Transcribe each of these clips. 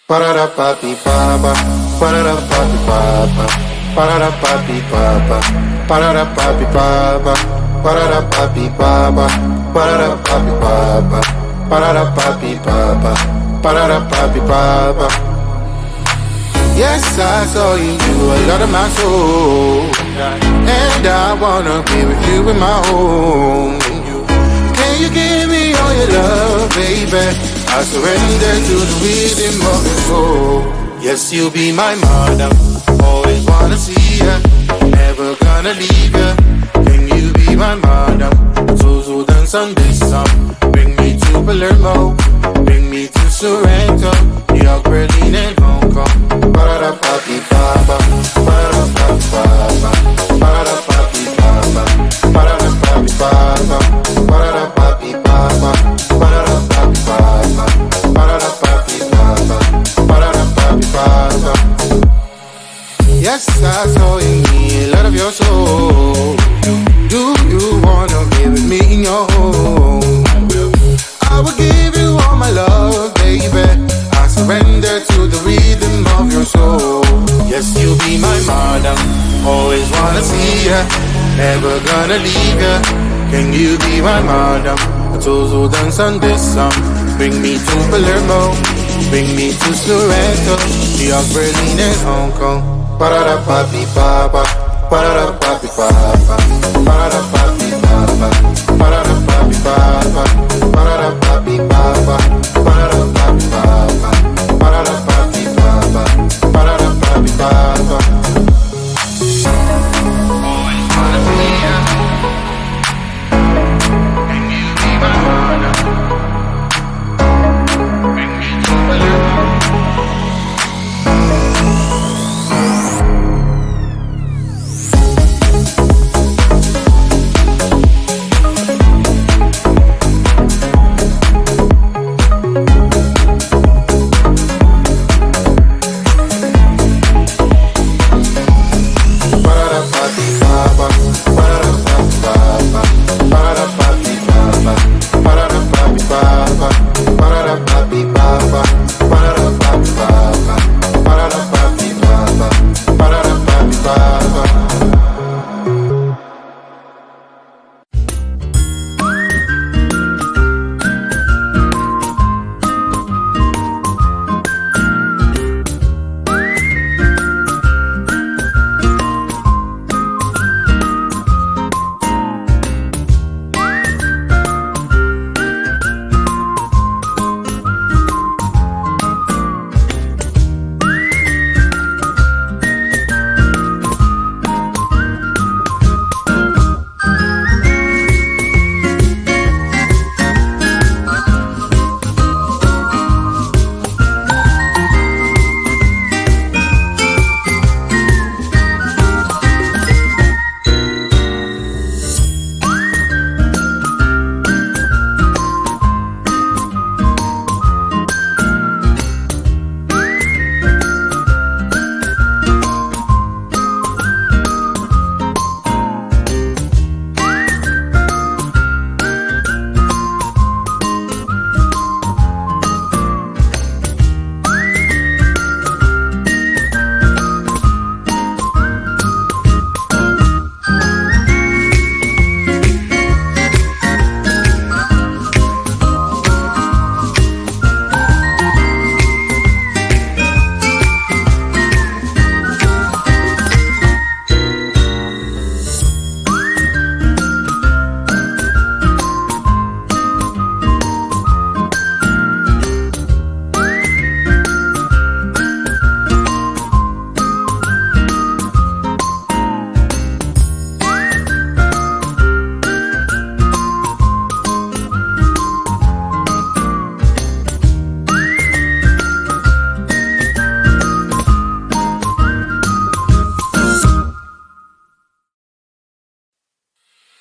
Pararapapi papa, pararapapi papa, pararapapi papa, pararapapi papa, pararapapi papa, pararapapi papa, pararapapi papa, pararapapi papa. Yes, I saw you do a lot of my soul, and I wanna be with you in my home. Can you give me all your love, baby? I surrender to the rhythm of your soul. Yes, you'll be my madam, always wanna see ya, never gonna leave ya. Can you be my madam? So dance on this song. Bring me to Palermo, bring me to Sorrento, New York, Berlin and Hong Kong. Pararapapi papa, pararapapi papa, pararapapi papa, pararapapi papa, pararapapi papa, pararapapi papa, pararapapi papa, pararapapi papa. Yes, I saw in me a lot of your soul. Do you wanna be with me in your home? I will give you all my love, baby. I surrender to the rhythm of your soul. Yes, you'll be my madam, always wanna see ya, never gonna leave ya. Can you be my madam? So dance on this song. Bring me to Palermo, bring me to Sorrento, New York, Berlin and Hong Kong. Pararapapi papa, pararapapi papa, pararapapi papa, pararapapi papa, pararapapi papa, pararapapi papa, pararapapi papa, pararapapi papa. Always wanna see ya. Can you be my mother? Bring me to Palermo.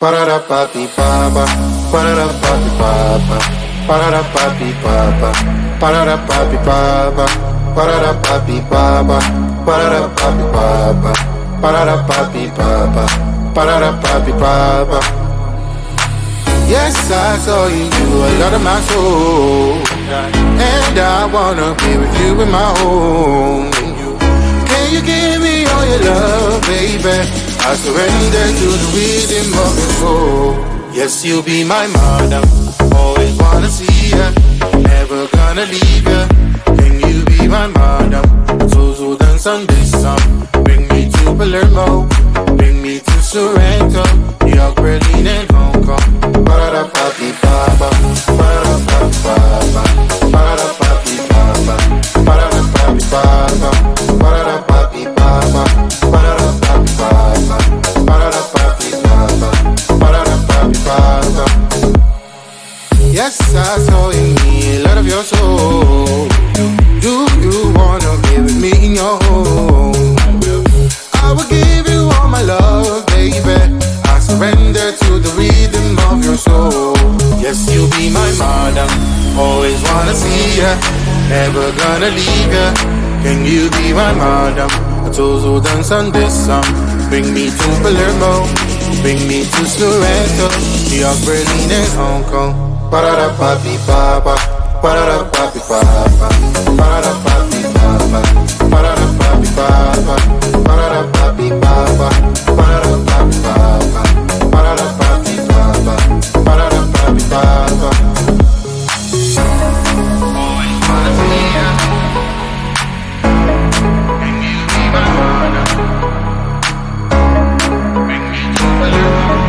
Pararapapi papa, pararapapi papa, pararapapi papa, pararapapi papa, pararapapi papa, pararapapi papa, pararapapi papa, pararapapi papa. Yes, I saw you do a lot of my soul, And I wanna be with you in my home. Can you give me all your love, baby? I surrender to the rhythm of your soul. Yes, you'll be my madam. Always wanna see ya, never gonna leave ya. Can you be my madam? So dance on this song. Bring me to Palermo, bring me to Sorrento, New York, Berlin, and Hong Kong. Ba-da-da-pa-pi-ba-ba, ba-da-da-pa-pa-ba, ba-da-da-pa-pi-ba-ba, ba-da-da-pa-pi-ba-ba, ba-da-da-pa-pi-ba-ba, ba-da-da-pa-pi-ba-ba, ba-da-da-pa-pi-ba-ba, ba-da-da-pa-pi-ba-ba. Yes, I saw in me a lot of your soul. Do you wanna be with me in your home? I will give you all my love, baby. I surrender to the rhythm of your soul. Yes, you'll be my madam. Always wanna see ya, never gonna leave ya. Can you be my madam? I told you dance on this song. Bring me to Palermo, bring me to Sorrento, New York, Berlin, and Hong Kong. Ba-da-da-pa-pi-ba-ba, ba-da-da-pa-pi-ba-ba, ba-da-da-pa-pi-ba-ba, ba-da-da-pa-pi-ba-ba, ba-da-da-pa-pi-ba-ba, ba-da-da-pa-pi-ba-ba, ba-da-da-pa-pi-ba-ba, ba-da-da-pa-pi-ba-ba. Always wanna see ya. Can you be my madam? Bring me to Palermo.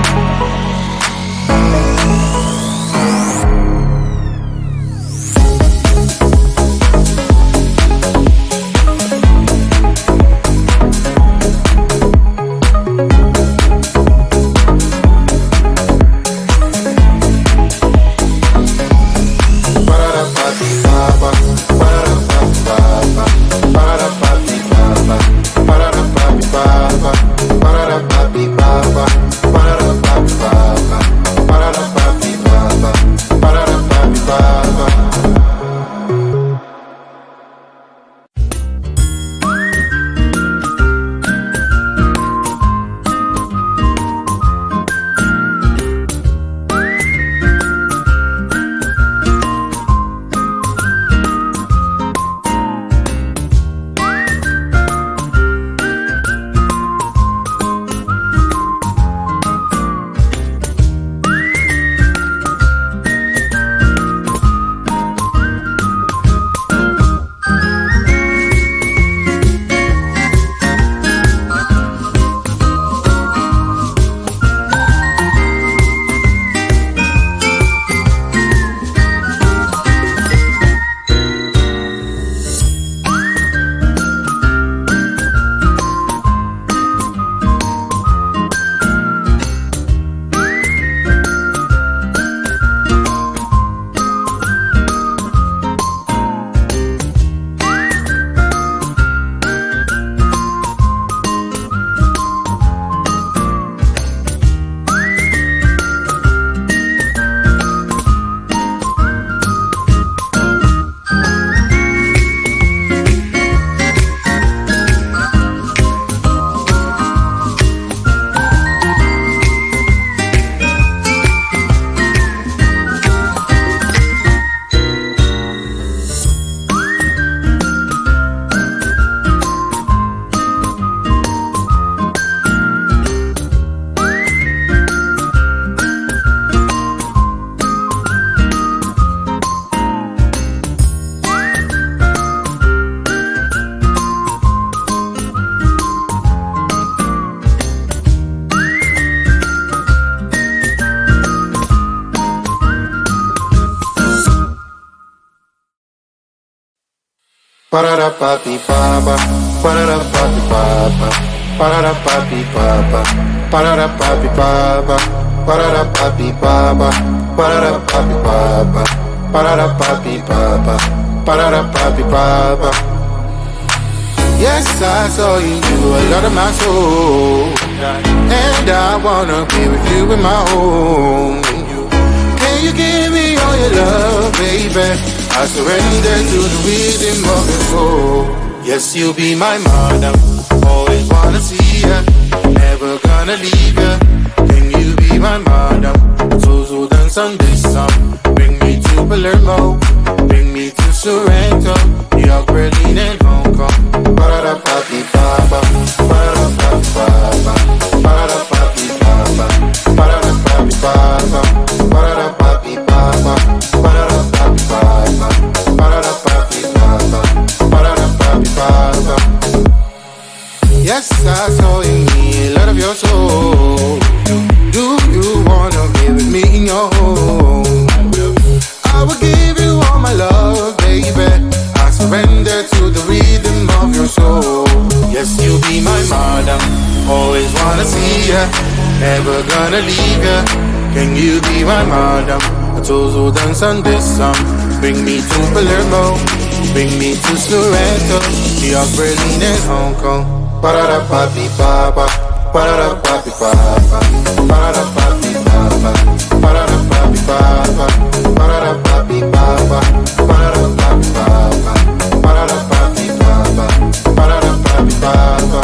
Ba-da-da-pa-pi-ba-ba, ba-da-da-pa-pi-ba-ba, ba-da-da-pa-pi-ba-ba, ba-da-da-pa-pi-ba-ba, ba-da-da-pa-pi-ba-ba, ba-da-da-pa-pi-ba-ba, ba-da-da-pa-pi-ba-ba, ba-da-da-pa-pi-ba-ba. Yes, I saw you do a lot of my soul, and I wanna be with you in my home. Can you give me all your love, baby? I surrender to the rhythm of your soul. Yes, you'll be my madam. Always wanna see ya, never gonna leave ya. Can you be my madam? So dance on this song. Bring me to to Palermo, bring me to Sorrento, New York, Berlin, and Hong Kong. Ba-da-da-pa-dee-ba-ba, ba-da-da-pa-dee-ba-ba, ba-da-da-pa-dee-ba-ba, ba-da-da-pa-dee-ba-ba, ba-da-da-pa-dee-ba-ba, ba-da-da-pa-dee-ba-ba, ba-da-da-pa-dee-ba-ba, ba-da-da-pa-dee-ba-ba. Yes, I saw in me a lot of your soul. Do you wanna be with me in your home? I will give you all my love, baby. I surrender to the rhythm of your soul. Yes, you'll be my madam. Always wanna see ya, never gonna leave ya. Can you be my madam? I told you dance on this song. Bring me to Palermo, bring me to Sorrento, New York, Berlin, and Hong Kong. Ba-da-da-pa-dee-ba-ba, ba-da-da-pa-dee-ba-ba, ba-da-da-pa-dee-ba-ba, ba-da-da-pa-dee-ba-ba, ba-da-da-pa-dee-ba-ba, ba-da-da-pa-dee-ba-ba, ba-da-da-pa-dee-ba-ba, ba-da-da-pa-dee-ba-ba.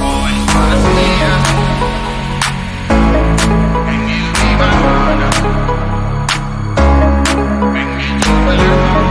Always wanna see ya, and you be my mother. Bring me to Palermo.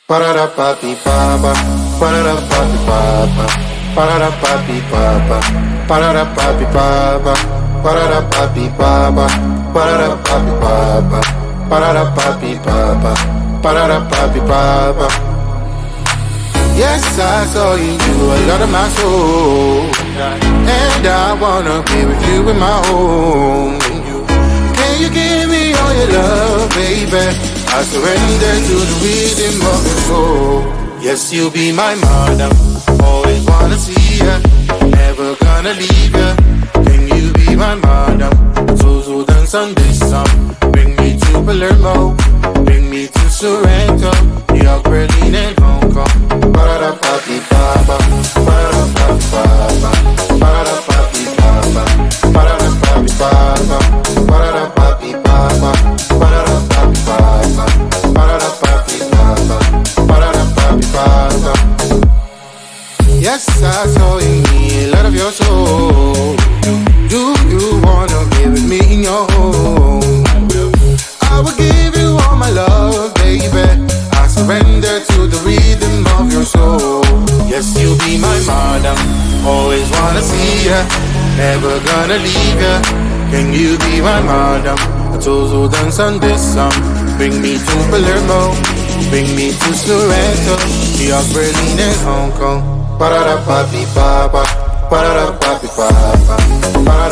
Ba-da-da-pa-dee-ba-ba, ba-da-da-pa-dee-ba-ba, ba-da-da-pa-dee-ba-ba, ba-da-da-pa-dee-ba-ba, ba-da-da-pa-dee-ba-ba, ba-da-da-pa-dee-ba-ba, ba-da-da-pa-dee-ba-ba, ba-da-da-pa-dee-ba-ba. Yes, I saw you a lot of my soul, and I wanna be with you in my home. Can you give me all your love, baby? I surrender to the rhythm of your soul. Yes, you'll be my madam. Always wanna see ya, never gonna leave ya. Can you be my madam? So dance on this song. Bring me to Palermo, bring me to Sorrento, New York, Berlin, and Hong Kong. Ba-da-da-pa-dee-ba-ba, ba-da-da-pa-dee-ba-ba, ba-da-da-pa-dee-ba-ba, ba-da-da-pa-dee-ba-ba, ba-da-da-pa-dee-ba-ba, ba-da-da-pa-dee-ba-ba, ba-da-da-pa-dee-ba-ba, ba-da-da-pa-dee-ba-ba. Yes, I saw madam. Always wanna see ya, never gonna leave ya. Can you be my madam? I told you dance on this song. Bring me to Palermo, bring me to Sorrento, New York, Berlin and Hong Kong. Ba-da-da-pa-pi-pa-pa, ba-da-da-pa-pi-pa-pa, ba-da-da-pa-pi-pa-pa.